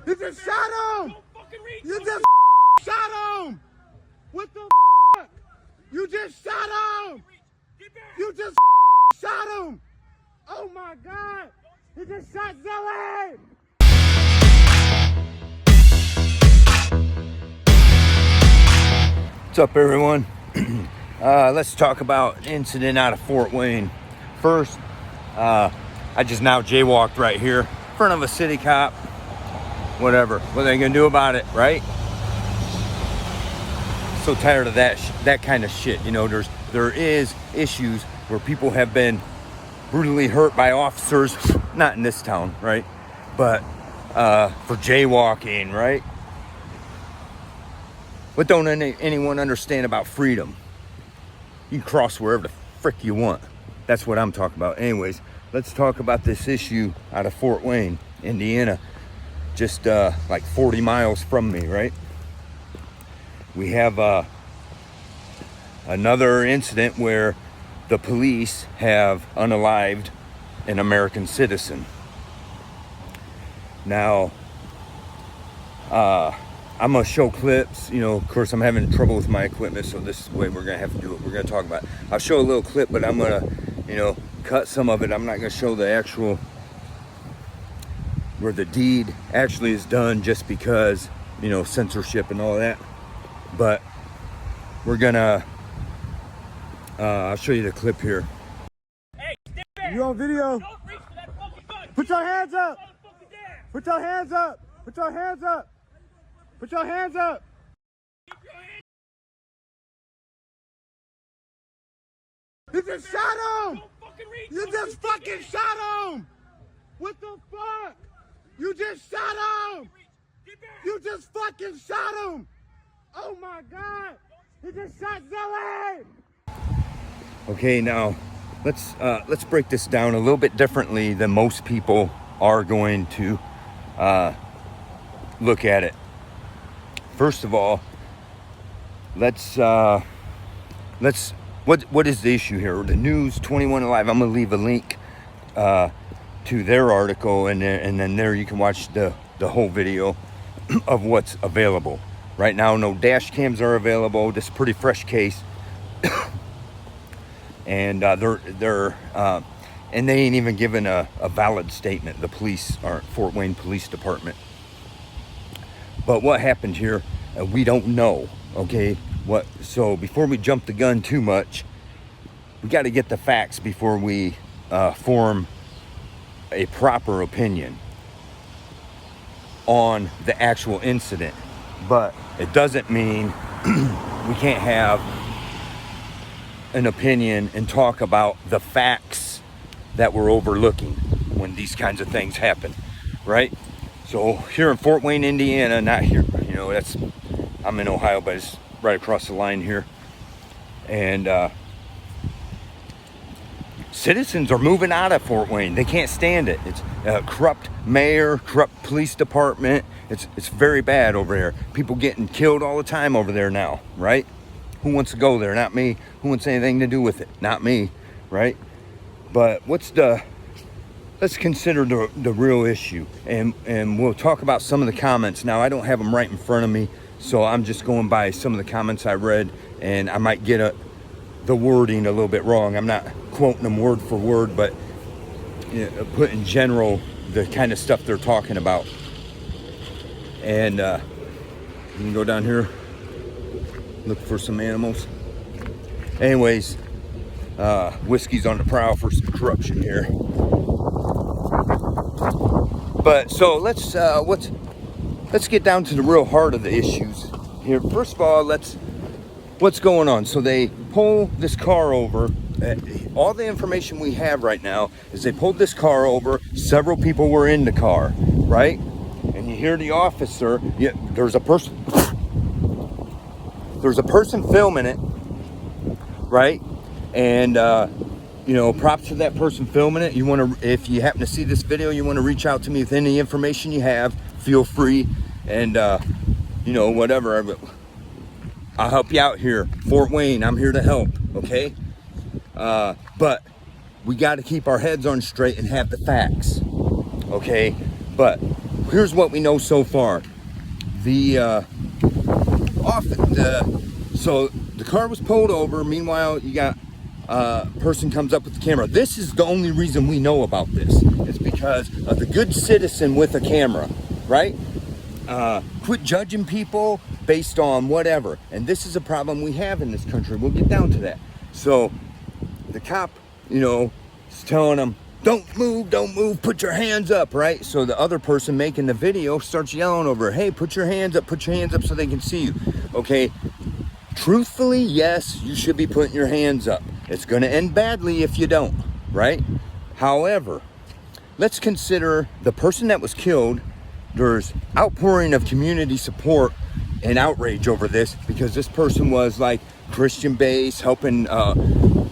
You just shot him! You just shot him! What the fuck? You just shot him! You just shot him! Oh my God! You just shot Zoe! What's up, everyone? Let's talk about an incident out of Fort Wayne. First, I just now jaywalked right here in front of a city cop. Whatever. What are they gonna do about it, right? So tired of that kind of shit. You know, there is issues where people have been brutally hurt by officers, not in this town, right? But for jaywalking, right? What don't anyone understand about freedom? You can cross wherever the frick you want. That's what I'm talking about. Anyways, let's talk about this issue out of Fort Wayne, Indiana. Just like 40 miles from me, right? We have another incident where the police have unalived an American citizen. Now, I'm gonna show clips. You know, of course, I'm having trouble with my equipment, so this is the way we're gonna have to do it. We're gonna talk about it. I'll show a little clip, but I'm gonna, you know, cut some of it. I'm not gonna show the actual where the deed actually is done, just because, you know, censorship and all that. But we're gonna I'll show you the clip here. Hey, you on video? Put your hands up! Put your hands up! Put your hands up! Put your hands up! You just shot him! You just fucking shot him! What the fuck? You just shot him! You just fucking shot him! Oh my God! You just shot Zoe! Okay, now let's break this down a little bit differently than most people are going to look at it. First of all, what is the issue here? The News 21 Alive. I'm gonna leave a link to their article, and then there you can watch the whole video of what's available right now. No dash cams are available. This is a pretty fresh case. And they're and they ain't even given a valid statement. The police aren't, Fort Wayne Police Department. But what happened here, we don't know. Okay, so before we jump the gun too much, we got to get the facts before we form a proper opinion on the actual incident. But it doesn't mean we can't have an opinion and talk about the facts that we're overlooking when these kinds of things happen, right? So here in Fort Wayne, Indiana, not here, you know, I'm in Ohio, but it's right across the line here. And citizens are moving out of Fort Wayne. They can't stand it. It's a corrupt mayor, corrupt police department. It's very bad over there. People getting killed all the time over there now, right? Who wants to go there? Not me. Who wants anything to do with it? Not me, right? But let's consider the real issue, and we'll talk about some of the comments. Now, I don't have them right in front of me, so I'm just going by some of the comments I read, and I might get the wording a little bit wrong. I'm not quoting them word for word, but, you know, put in general the kind of stuff they're talking about. And you can go down here, look for some animals. Anyways, whiskey's on the prowl for some corruption here. But so let's get down to the real heart of the issues here. First of all, what's going on? So they pull this car over. All the information we have right now is they pulled this car over. Several people were in the car, right? And you hear the officer. Yeah, there's a person filming it, right? And you know, props to that person filming it. If you happen to see this video, you want to reach out to me with any information you have, feel free. And you know, whatever, I'll help you out here. Fort Wayne, I'm here to help, okay? But we got to keep our heads on straight and have the facts, okay? But here's what we know so far. So the car was pulled over. Meanwhile, you got a person comes up with the camera. This is the only reason we know about this. It's because of the good citizen with a camera, right? Quit judging people based on whatever. And this is a problem we have in this country. We'll get down to that. So the cop, is telling them, don't move, put your hands up, right? So the other person making the video starts yelling over, hey, put your hands up so they can see you, okay? Truthfully, yes, you should be putting your hands up. It's gonna end badly if you don't, right? However, let's consider the person that was killed. There's outpouring of community support and outrage over this because this person was like Christian based, helping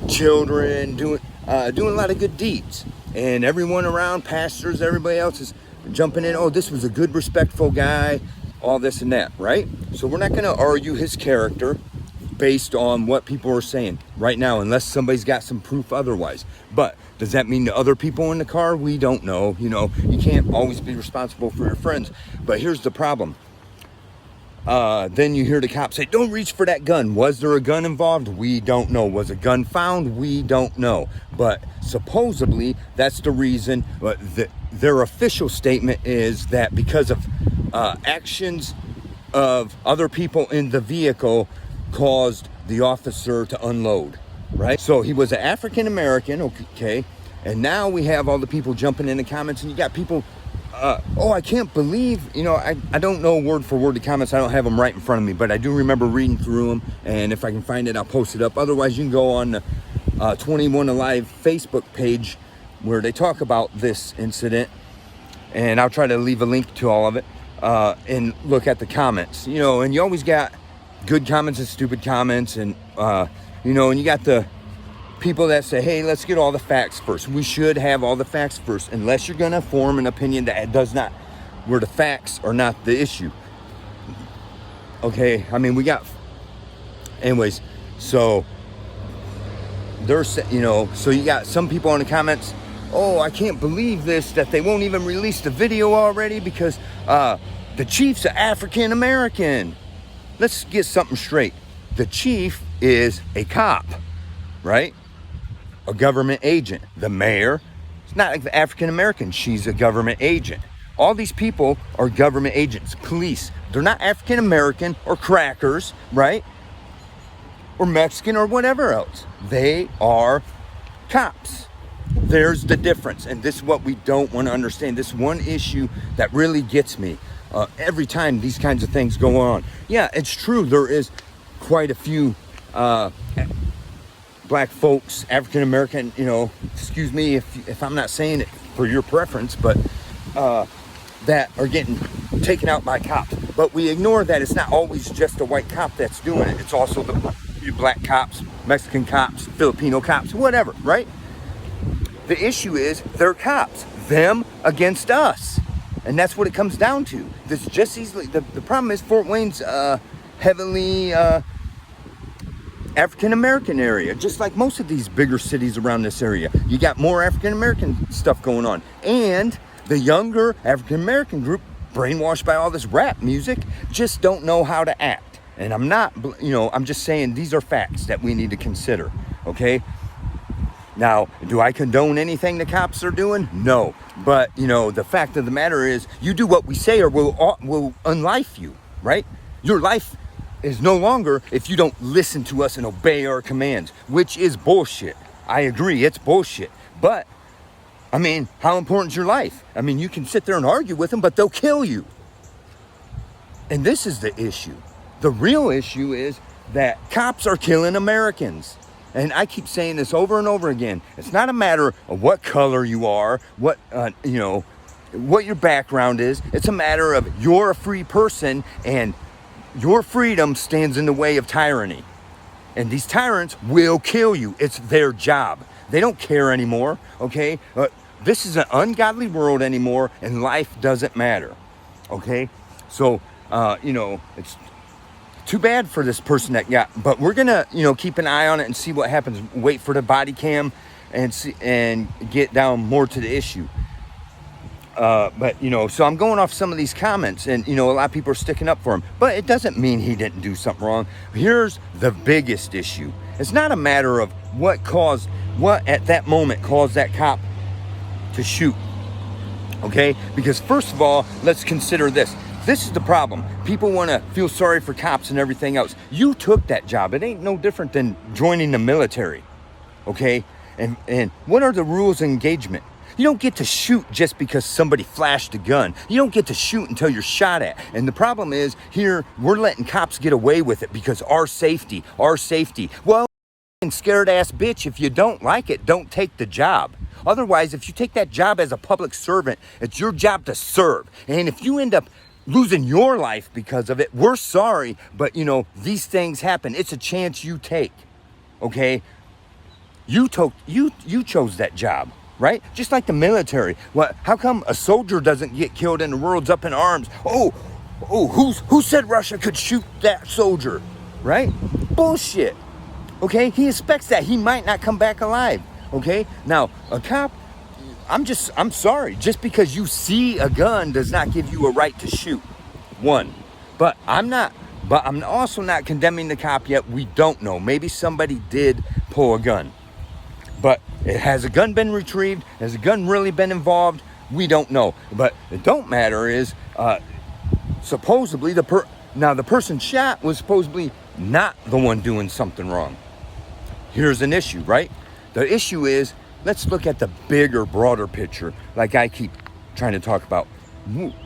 children, doing a lot of good deeds. And everyone around, pastors, everybody else is jumping in. Oh, this was a good, respectful guy, all this and that, right? So we're not going to argue his character based on what people are saying right now, unless somebody's got some proof otherwise. But does that mean the other people in the car? We don't know. You can't always be responsible for your friends. But here's the problem. Then you hear the cop say, don't reach for that gun. Was there a gun involved? We don't know. Was a gun found? We don't know. But supposedly that's the reason. But their official statement is that because of actions of other people in the vehicle caused the officer to unload, right? So he was an African American, okay? And now we have all the people jumping in the comments, and you got people, oh, I can't believe, I don't know word for word the comments. I don't have them right in front of me, but I do remember reading through them. And if I can find it, I'll post it up. Otherwise, you can go on the 21 Alive Facebook page where they talk about this incident. And I'll try to leave a link to all of it and look at the comments, and you always got good comments and stupid comments. And, and you got the people that say, hey, let's get all the facts first. We should have all the facts first, unless you're going to form an opinion that does not, where the facts are not the issue. Okay, anyways, so there's, so you got some people in the comments, oh, I can't believe this, that they won't even release the video already because the chief's an African American. Let's get something straight. The chief is a cop, right? A government agent. The mayor, it's not like the African American, she's a government agent. All these people are government agents. Police, they're not African American or crackers, right? Or Mexican or whatever else. They are cops. There's the difference. And this is what we don't want to understand. This one issue that really gets me every time these kinds of things go on. Yeah, it's true. There is quite a few black folks, African American, excuse me if I'm not saying it for your preference, but that are getting taken out by cops. But we ignore that it's not always just a white cop that's doing it. It's also the black cops, Mexican cops, Filipino cops, whatever, right? The issue is they're cops, them against us. And that's what it comes down to. This just easily, the problem is Fort Wayne's heavily African American area, just like most of these bigger cities around this area. You got more African American stuff going on. And the younger African American group, brainwashed by all this rap music, just don't know how to act. And I'm not, I'm just saying these are facts that we need to consider, okay? Now, do I condone anything the cops are doing? No. But, the fact of the matter is, you do what we say or we'll unlife you, right? Your life is no longer if you don't listen to us and obey our commands, which is bullshit. I agree, it's bullshit. But, how important is your life? You can sit there and argue with them, but they'll kill you. And this is the issue. The real issue is that cops are killing Americans. And I keep saying this over and over again. It's not a matter of what color you are, what your background is. It's a matter of you're a free person and your freedom stands in the way of tyranny. And these tyrants will kill you. It's their job. They don't care anymore, okay? This is an ungodly world anymore, and life doesn't matter, okay? So, it's too bad for this person that got, but we're gonna, keep an eye on it and see what happens. Wait for the body cam and see and get down more to the issue. But, you know, so I'm going off some of these comments, and, you know, a lot of people are sticking up for him. But it doesn't mean he didn't do something wrong. Here's the biggest issue. It's not a matter of what at that moment caused that cop to shoot. Okay? Because first of all, let's consider this. This is the problem. People want to feel sorry for cops and everything else. You took that job. It ain't no different than joining the military. Okay? And what are the rules of engagement? You don't get to shoot just because somebody flashed a gun. You don't get to shoot until you're shot at. And the problem is, here, we're letting cops get away with it because our safety. Well, scared ass bitch, if you don't like it, don't take the job. Otherwise, if you take that job as a public servant, it's your job to serve. And if you end up losing your life because of it, we're sorry, but you know, these things happen. It's a chance you take. Okay? You chose that job, right? Just like the military. How come a soldier doesn't get killed and the world's up in arms? Oh, who said Russia could shoot that soldier? Right? Bullshit. Okay? He expects that. He might not come back alive. Okay? Now, a cop, I'm sorry. Just because you see a gun does not give you a right to shoot. One. But I'm also not condemning the cop yet. We don't know. Maybe somebody did pull a gun. But has a gun been retrieved? Has a gun really been involved? We don't know. But it don't matter is, supposedly the person shot was supposedly not the one doing something wrong. Here's an issue, right? The issue is, let's look at the bigger, broader picture, like I keep trying to talk about.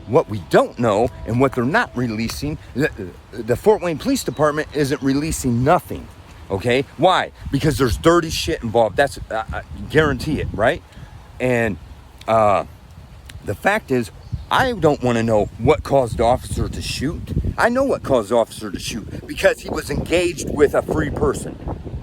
What we don't know and what they're not releasing, the Fort Wayne Police Department isn't releasing nothing. Okay? Why? Because there's dirty shit involved. That's, I guarantee it, right? And the fact is, I don't want to know what caused the officer to shoot. I know what caused the officer to shoot because he was engaged with a free person,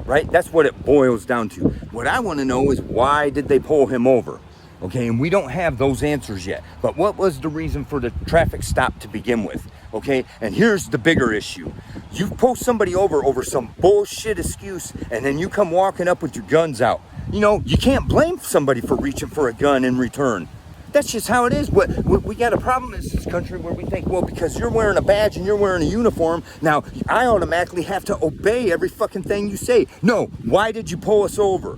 right? That's what it boils down to. What I want to know is, why did they pull him over? Okay, and we don't have those answers yet. But what was the reason for the traffic stop to begin with? Okay, and here's the bigger issue. You pull somebody over some bullshit excuse, and then you come walking up with your guns out. You know, you can't blame somebody for reaching for a gun in return. That's just how it is. We got a problem in this country where we think, well, because you're wearing a badge and you're wearing a uniform, now I automatically have to obey every fucking thing you say. No, why did you pull us over?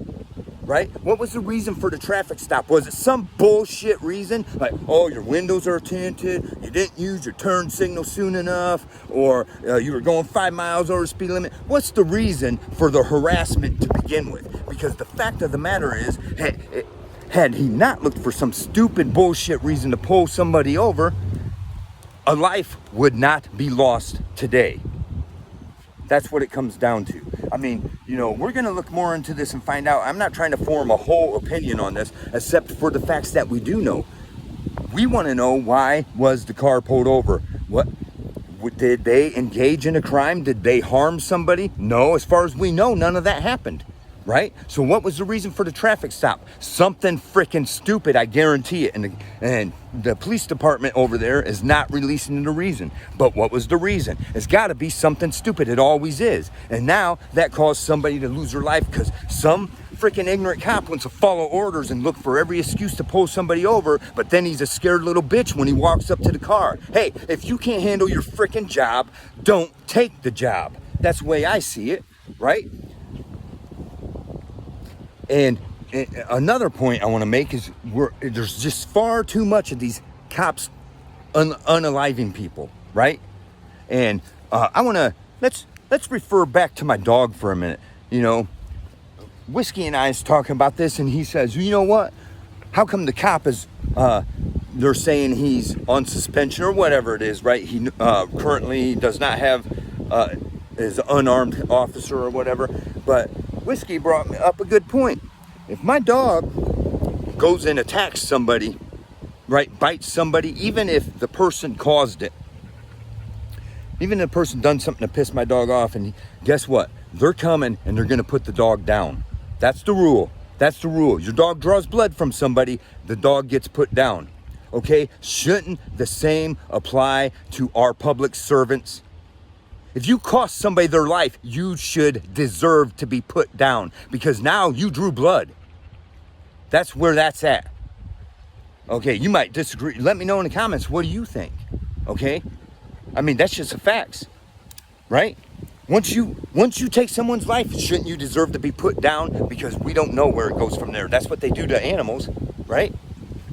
Right? What was the reason for the traffic stop? Was it some bullshit reason? Like, oh, your windows are tinted, you didn't use your turn signal soon enough, or you were going 5 miles over the speed limit? What's the reason for the harassment to begin with? Because the fact of the matter is, had he not looked for some stupid bullshit reason to pull somebody over, a life would not be lost today. That's what it comes down to. I mean, you know, we're going to look more into this and find out. I'm not trying to form a whole opinion on this, except for the facts that we do know. We want to know, why was the car pulled over? What did they engage in a crime? Did they harm somebody? No, as far as we know, none of that happened. Right? So what was the reason for the traffic stop? Something freaking stupid, I guarantee it. And the police department over there is not releasing the reason. But what was the reason? It's got to be something stupid. It always is. And now that caused somebody to lose their life because some freaking ignorant cop wants to follow orders and look for every excuse to pull somebody over, but then he's a scared little bitch when he walks up to the car. Hey, if you can't handle your freaking job, don't take the job. That's the way I see it, right? And another point I want to make is, there's just far too much of these cops unaliving people, right? And I want to, let's refer back to my dog for a minute. You know, Whiskey and I is talking about this, and he says, you know what? How come the cop is, they're saying he's on suspension or whatever it is, right? He currently does not have, is an unarmed officer or whatever, but Whiskey brought me up a good point. If my dog goes and attacks somebody, right, bites somebody, even if the person caused it, even if the person done something to piss my dog off, and guess what? They're coming and they're going to put the dog down. That's the rule. That's the rule. Your dog draws blood from somebody, the dog gets put down. Okay? Shouldn't the same apply to our public servants? If you cost somebody their life, you should deserve to be put down, because now you drew blood. That's where that's at. Okay, you might disagree. Let me know in the comments, what do you think? Okay? I mean, that's just the facts, right? Once you take someone's life, shouldn't you deserve to be put down? Because we don't know where it goes from there. That's what they do to animals, right?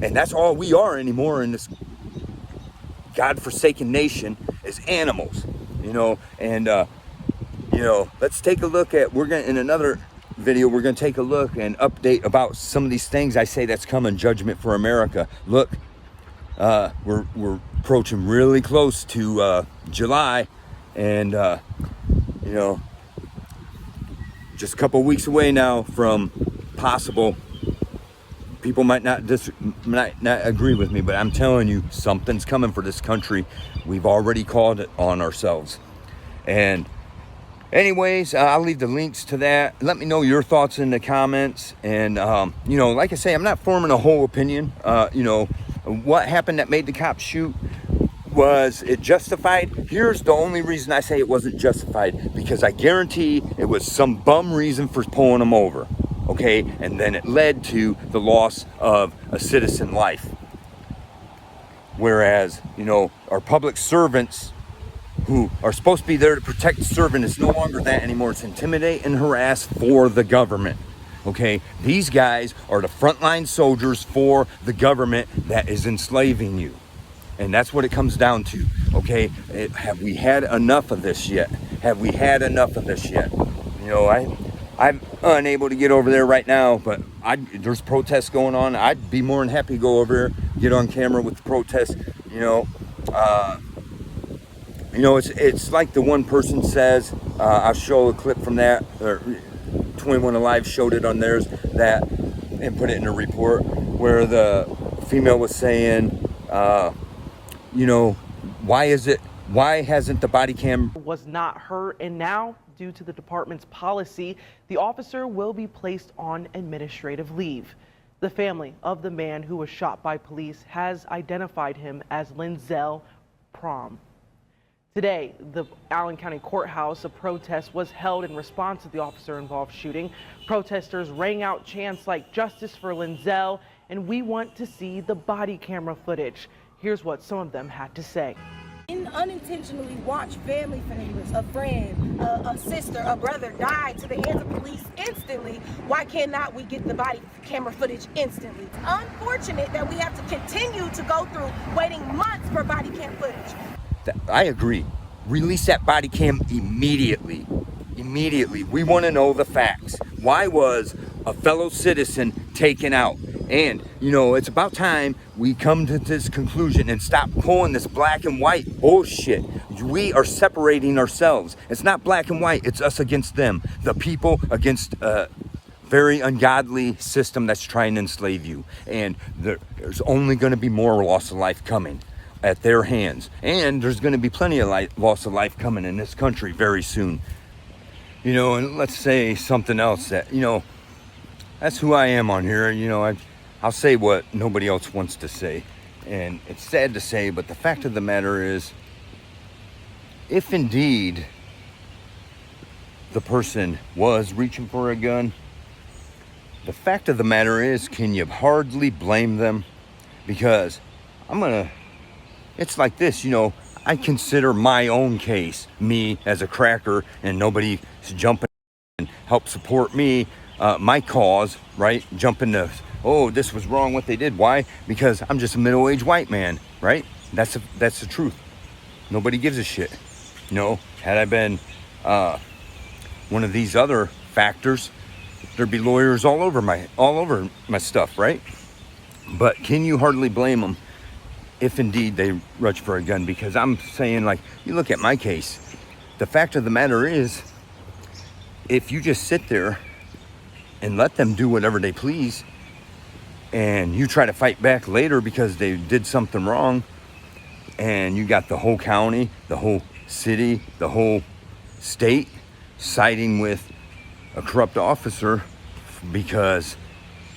And that's all we are anymore in this godforsaken nation, is animals, you know. And you know, let's take a look at, in another video, we're gonna take a look and update about some of these things I say that's coming, judgment for America. Look, we're approaching really close to July, and you know, just a couple weeks away now from possible. People might not agree with me, but I'm telling you, something's coming for this country. We've already called it on ourselves. And anyways, I'll leave the links to that. Let me know your thoughts in the comments. And you know, like I say, I'm not forming a whole opinion. You know, what happened that made the cops shoot, was it justified? Here's the only reason I say it wasn't justified, because I guarantee it was some bum reason for pulling them over. Okay, and then it led to the loss of a citizen life. Whereas, you know, our public servants who are supposed to be there to protect the servant, is no longer that anymore. It's intimidate and harass for the government. Okay, these guys are the frontline soldiers for the government that is enslaving you. And that's what it comes down to. Okay, have we had enough of this yet? Have we had enough of this yet? You know, I'm unable to get over there right now, but there's protests going on. I'd be more than happy to go over there, get on camera with the protests. You know, it's like the one person says. I'll show a clip from that. Or 21 Alive showed it on theirs, that, and put it in a report, where the female was saying, you know, why hasn't the body cam was not hurt, and now, due to the department's policy, the officer will be placed on administrative leave. The family of the man who was shot by police has identified him as Linzel Prom. Today, the Allen County Courthouse, a protest was held in response to the officer-involved shooting. Protesters rang out chants like "Justice for Linzel" and "We want to see the body camera footage." Here's what some of them had to say. Unintentionally watch family members, a friend, a sister, a brother die to the hands of police instantly. Why cannot we get the body camera footage instantly? It's unfortunate that we have to continue to go through waiting months for body cam footage. I agree. Release that body cam immediately. Immediately. We want to know the facts. Why was a fellow citizen taken out? And, you know, it's about time we come to this conclusion and stop pulling this black and white bullshit. We are separating ourselves. It's not black and white. It's us against them. The people against a very ungodly system that's trying to enslave you. And there's only going to be more loss of life coming at their hands. And there's going to be plenty of loss of life coming in this country very soon. You know, and let's say something else that, you know, that's who I am on here. You know, I'll say what nobody else wants to say. And it's sad to say, but the fact of the matter is, if indeed the person was reaching for a gun, the fact of the matter is, can you hardly blame them? Because it's like this, you know, I consider my own case, me as a cracker, and nobody's jumping and help support me, my cause, right? Jumping to, oh, this was wrong what they did. Why? Because I'm just a middle-aged white man, right? That's the truth. Nobody gives a shit. You know, had I been one of these other factors, there'd be lawyers all over my stuff, right? But can you hardly blame them if indeed they reach for a gun? Because I'm saying, like, you look at my case, the fact of the matter is, if you just sit there and let them do whatever they please, and you try to fight back later because they did something wrong, and you got the whole county, the whole city, the whole state siding with a corrupt officer because,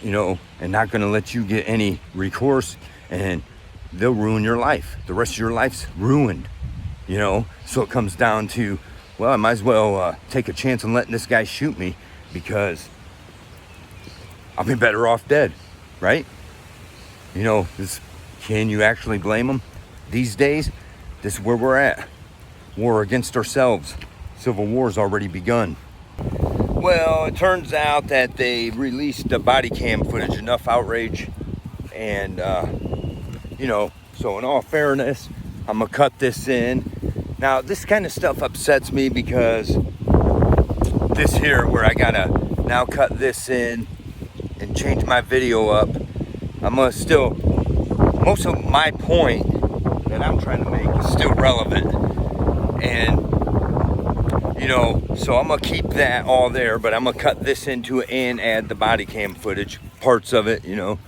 you know, and not going to let you get any recourse, and they'll ruin your life. The rest of your life's ruined, you know? So it comes down to, well, I might as well take a chance on letting this guy shoot me, because I'll be better off dead, right? You know, can you actually blame them? These days, this is where we're at. War against ourselves. Civil war's already begun. Well, it turns out that they released the body cam footage, enough outrage. And, you know, so in all fairness, I'm gonna cut this in. Now, this kind of stuff upsets me because this here, where I gotta now cut this in and change my video up, I'm gonna still, most of my point that I'm trying to make is still relevant. And, you know, so I'm gonna keep that all there, but I'm gonna cut this into it and add the body cam footage, parts of it, you know.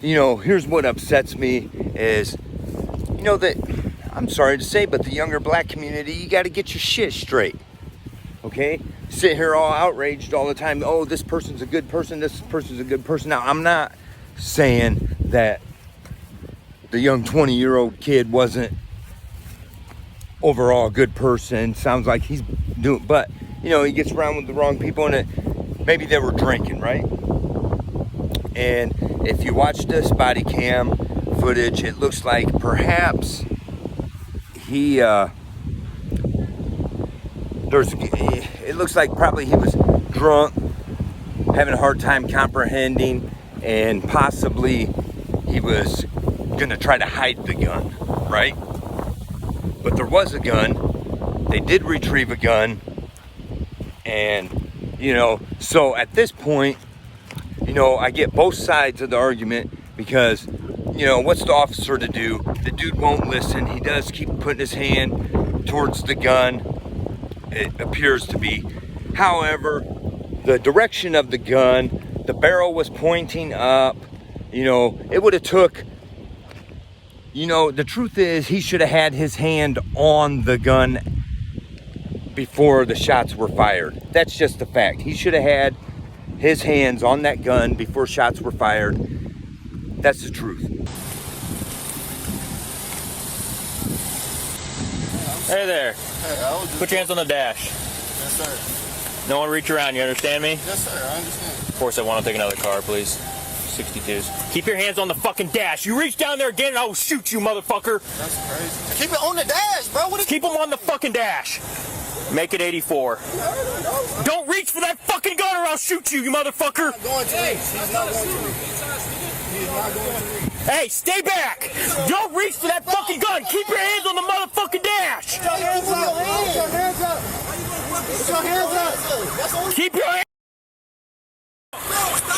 You know, here's what upsets me is, you know, that, I'm sorry to say, but the younger black community, you got to get your shit straight, okay? Sit here all outraged all the time. Oh, this person's a good person. This person's a good person. Now, I'm not saying that the young 20-year-old kid wasn't overall a good person. Sounds like he's doing, but, you know, he gets around with the wrong people, and maybe they were drinking, right? And if you watch this body cam footage, it looks like perhaps he, it looks like probably he was drunk, having a hard time comprehending, and possibly he was gonna try to hide the gun, right? But there was a gun. They did retrieve a gun. And, you know, so at this point, you know, I get both sides of the argument because, you know, what's the officer to do? The dude won't listen. He does keep putting his hand towards the gun, it appears to be. However, the direction of the gun, the barrel was pointing up. You know, it would have took, you know, the truth is he should have had his hand on the gun before the shots were fired. That's just the fact. He should have had his hands on that gun before shots were fired. That's the truth. Hey there. Hey, Put your hands on the dash. Yes, sir. No one reach around, you understand me? Yes, sir, I understand. Of course I want to take another car, please. 62s. Keep your hands on the fucking dash. You reach down there again and I will shoot you, motherfucker. That's crazy. Keep it on the dash, bro. What is Keep them on the fucking dash. Make it 84. Don't reach for that fucking gun or I'll shoot you, you motherfucker. going to reach? He's not going to reach. He's not going to reach. Hey, stay back. Don't reach for that fucking gun. Keep your hands on the motherfucking dash. Put your hands up. Put your hands up. Put your hands up. Keep your hands.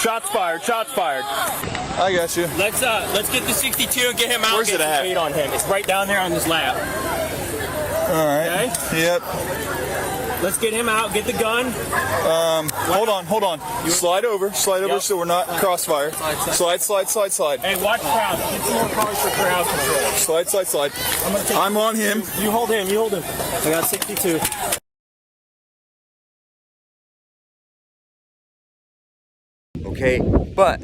Shots fired. Shots fired. I got you. Let's get the 62 and get him out. Where's it at? Weight on him. It's right down there on his lap. All right. Okay. Yep. Let's get him out. Get the gun. Hold on. Slide over Yep. so we're not crossfire. Slide. Hey, watch crowd. Get some more cars for crowd control. Slide. I'm on him. You hold him. I got 62. Okay, but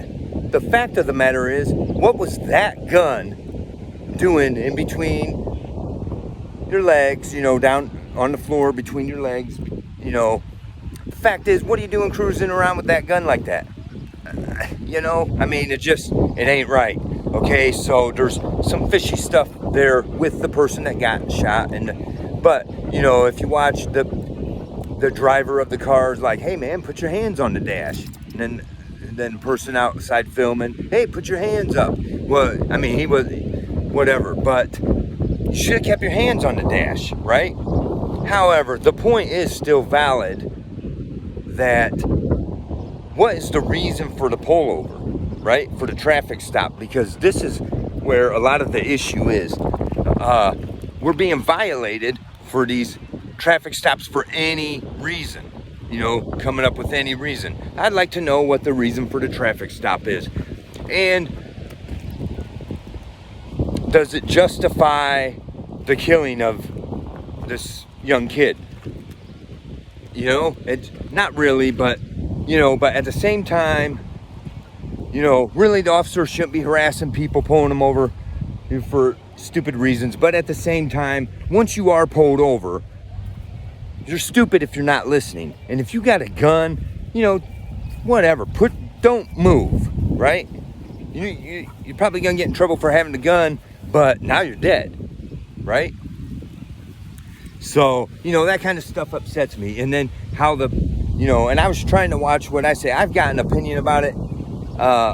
the fact of the matter is, what was that gun doing in between your legs, you know, down on the floor between your legs, you know? The fact is, what are you doing cruising around with that gun like that? You know, I mean, it ain't right. Okay, so there's some fishy stuff there with the person that got shot, but you know, if you watch the driver of the car is like, hey man, put your hands on the dash, and then the person outside filming, hey, put your hands up. Well, I mean, he was whatever, but you should have kept your hands on the dash, right? However, the point is still valid that what is the reason for the pullover, right? For the traffic stop, because this is where a lot of the issue is. We're being violated for these traffic stops for any reason, you know, coming up with any reason. I'd like to know what the reason for the traffic stop is. And does it justify the killing of this young kid? You know, it's not really, but, you know, but at the same time, you know, really the officer shouldn't be harassing people, pulling them over for stupid reasons. But at the same time, once you are pulled over, you're stupid if you're not listening. And if you got a gun, you know, whatever, put don't move, right? You're probably gonna get in trouble for having the gun, but now you're dead, right? So, that kind of stuff upsets me. And then how and I was trying to watch what I say. I've got an opinion about it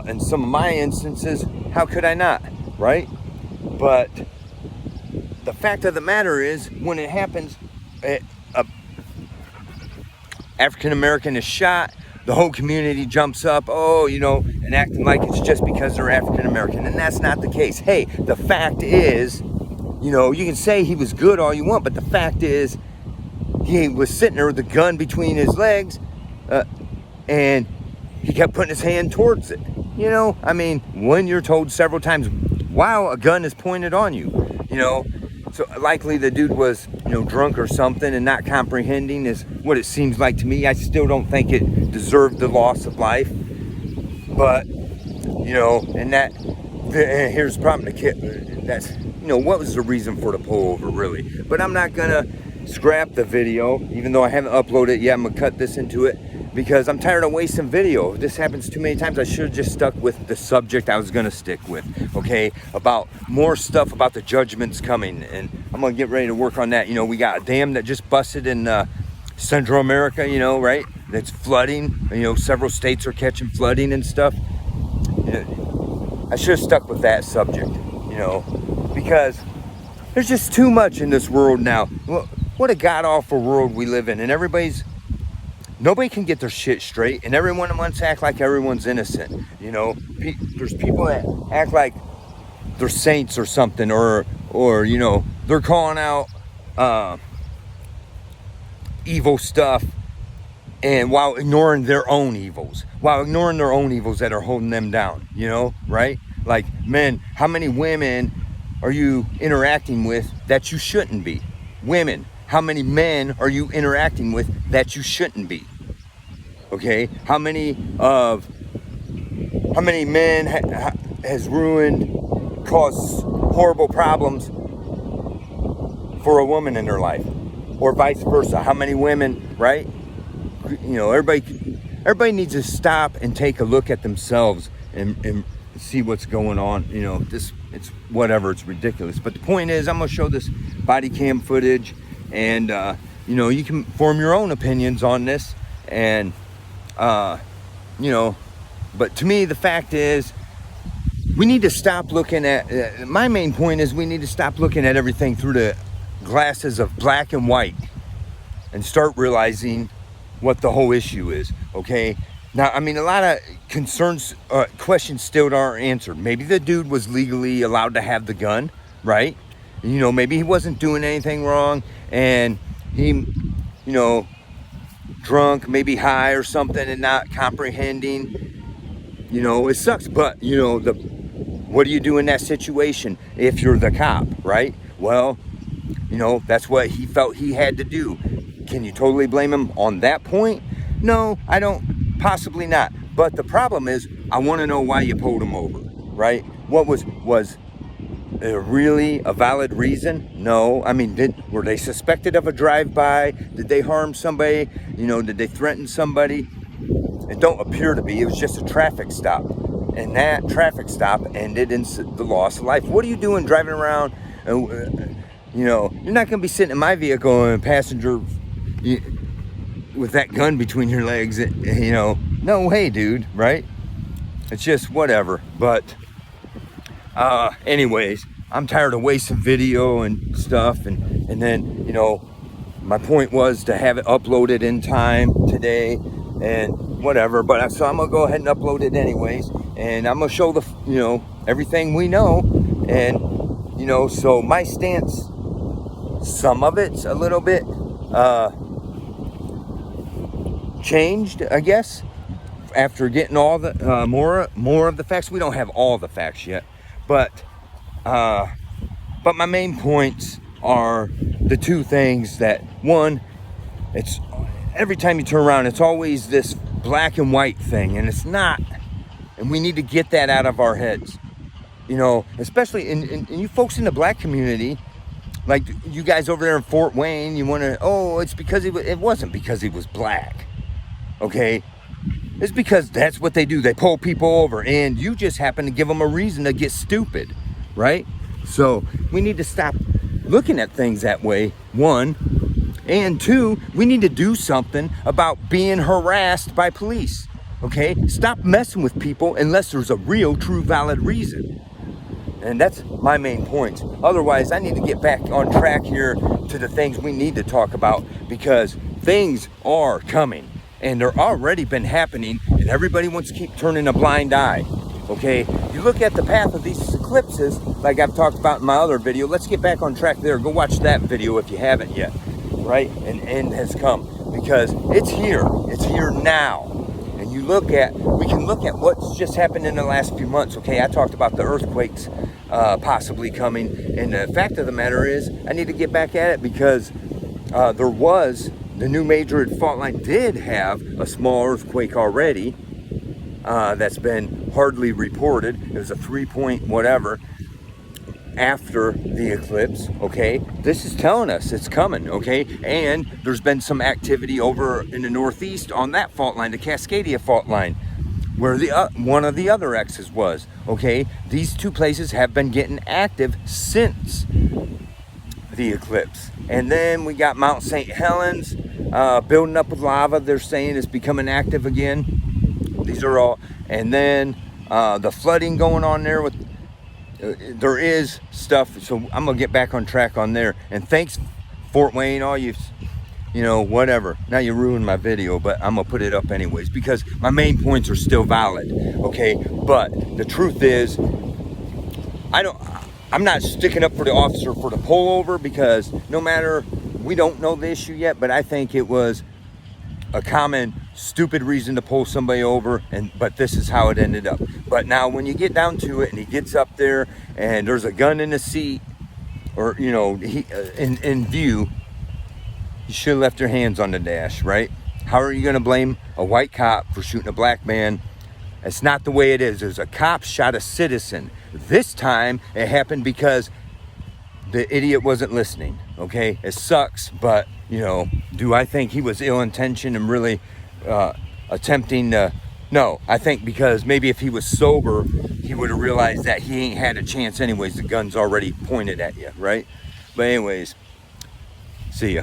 in some of my instances. How could I not, right? But the fact of the matter is, when it happens, African American is shot, the whole community jumps up, and acting like it's just because they're African American. And that's not the case. Hey, the fact is, you can say he was good all you want, but the fact is, he was sitting there with a gun between his legs, and he kept putting his hand towards it. When you're told several times, wow, a gun is pointed on you, so likely the dude was, drunk or something and not comprehending is what it seems like to me. I still don't think it deserved the loss of life, but, and here's the problem, that's, what was the reason for the pullover, really? But I'm not gonna scrap the video, even though I haven't uploaded it yet. I'm gonna cut this into it because I'm tired of wasting video. If this happens too many times, I should have just stuck with the subject I was gonna stick with, okay? About more stuff about the judgments coming, and I'm gonna get ready to work on that. We got a dam that just busted in Central America, right? That's flooding. Several states are catching flooding and stuff. I should have stuck with that subject, because there's just too much in this world now. What a god-awful world we live in, and nobody can get their shit straight, and everyone wants to act like everyone's innocent. There's people that act like they're saints or something, or they're calling out evil stuff, and while ignoring their own evils that are holding them down, right? Like, men, how many women are you interacting with that you shouldn't be? Women, how many men are you interacting with that you shouldn't be? Okay, how many men has caused horrible problems for a woman in their life, or vice versa? How many women, right? Everybody needs to stop and take a look at themselves and see what's going on. It's whatever, it's ridiculous. But the point is, I'm gonna show this body cam footage, and you can form your own opinions on this, and but to me, the fact is, we need to stop looking at, my main point is, we need to stop looking at everything through the glasses of black and white and start realizing what the whole issue is, okay? Now, a lot of questions still aren't answered. Maybe the dude was legally allowed to have the gun, right? Maybe he wasn't doing anything wrong, and he, drunk, maybe high or something, and not comprehending. It sucks, but, what do you do in that situation if you're the cop, right? Well, that's what he felt he had to do. Can you totally blame him on that point? No, I don't. Possibly not. But the problem is, I want to know why you pulled him over, right? What was really a valid reason? No. Were they suspected of a drive-by? Did they harm somebody? Did they threaten somebody? It don't appear to be. It was just a traffic stop. And that traffic stop ended in the loss of life. What are you doing driving around? You're not going to be sitting in my vehicle and passenger with that gun between your legs, no way, dude, right? It's just whatever. But anyways, I'm tired of wasting video and stuff, and then my point was to have it uploaded in time today and whatever, but so I'm gonna go ahead and upload it anyways, and I'm gonna show the everything we know, and so my stance, some of it's a little bit changed, I guess, after getting all the more of the facts. We don't have all the facts yet, but my main points are the two things. That one, it's every time you turn around, it's always this black and white thing, and it's not, and we need to get that out of our heads, especially in you folks in the black community. Like you guys over there in Fort Wayne, you want to, it's because it wasn't because he was black. Okay, It's because that's what they do. They pull people over, and you just happen to give them a reason to get stupid, right? So we need to stop looking at things that way, one. And two, we need to do something about being harassed by police, okay? Stop messing with people unless there's a real, true, valid reason. And that's my main point. Otherwise, I need to get back on track here to the things we need to talk about, because things are coming. And they're already been happening, and everybody wants to keep turning a blind eye, okay? You look at the path of these eclipses, like I've talked about in my other video. Let's get back on track there. Go watch that video if you haven't yet, right? An end has come, because it's here now. And you look at, we can look at what's just happened in the last few months, okay? I talked about the earthquakes possibly coming, and the fact of the matter is, I need to get back at it, because the New Madrid fault line did have a small earthquake already that's been hardly reported. It was a 3 whatever after the eclipse, okay? This is telling us it's coming, okay? And there's been some activity over in the northeast on that fault line, the Cascadia fault line, where one of the other X's was, okay? These two places have been getting active since the eclipse. And then we got Mount St. Helens building up with lava. They're saying it's becoming active again. These are all, and then the flooding going on there with, there is stuff. So I'm gonna get back on track on there. And thanks, Fort Wayne, all you know, whatever. Now you ruined my video, but I'm gonna put it up anyways, because my main points are still valid, okay? But the truth is, I'm not sticking up for the officer for the pullover, because no matter, we don't know the issue yet, but I think it was a common stupid reason to pull somebody over, but this is how it ended up. But now when you get down to it, and he gets up there and there's a gun in the seat, or you know, in view, you should have left your hands on the dash, right? How are you going to blame a white cop for shooting a black man? It's not the way it is. There's a cop shot a citizen. This time it happened because the idiot wasn't listening, okay? It sucks, but, you know, do I think he was ill-intentioned and really attempting to... No, I think because maybe if he was sober, he would have realized that he ain't had a chance anyways. The gun's already pointed at you, right? But anyways, see ya.